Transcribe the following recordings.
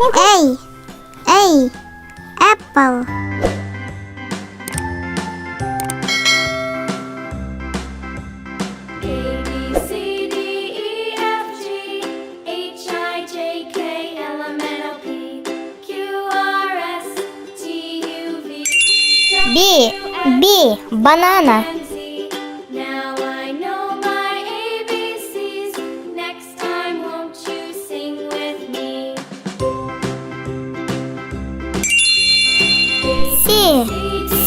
A. A. Apple. A, B, C, D, E, F, G, H, I, J, K, L, M, N, O, P, Q, R, S, T, U, V, B. B. Banana. and Z. Now I know my ABCs. Next time, won't you sing with me? C.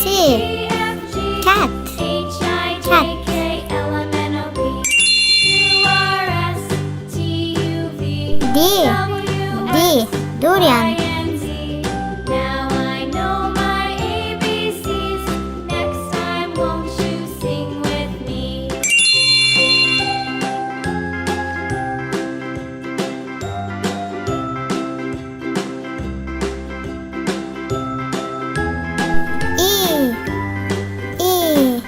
C. E, F, G, Cat. H, I, J, K, L, M, N, O, P, Q, R, S, T, U, V, D. W, D. X, Durian. Y, and Z. Now I know my ABCs. Next time, won't you sing with me? E. E.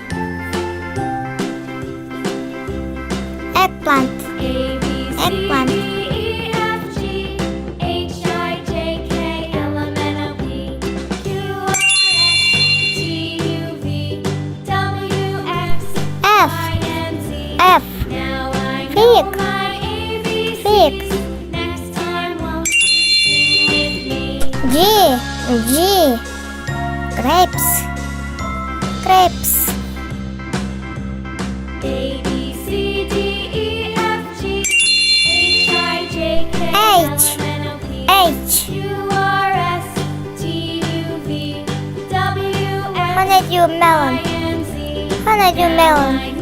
Eggplant. A, B, C, Eggplant. D, E, F, G, H, I, J, K, L, M, N, O, P, Q, R, S, T, U, V, W, X, F. Y, and Z. F. Now I know Fig. my ABCs. Fig. Next time, won't you sing with me? G. G. Grapes. Grapes. A, B, C, D, E, F, G, H, I, J, K, H. L, M, N, O, P, H. Q, R, S, T, U, V, W, X, Honeydew melon. Y, and Z. Honeydew melon.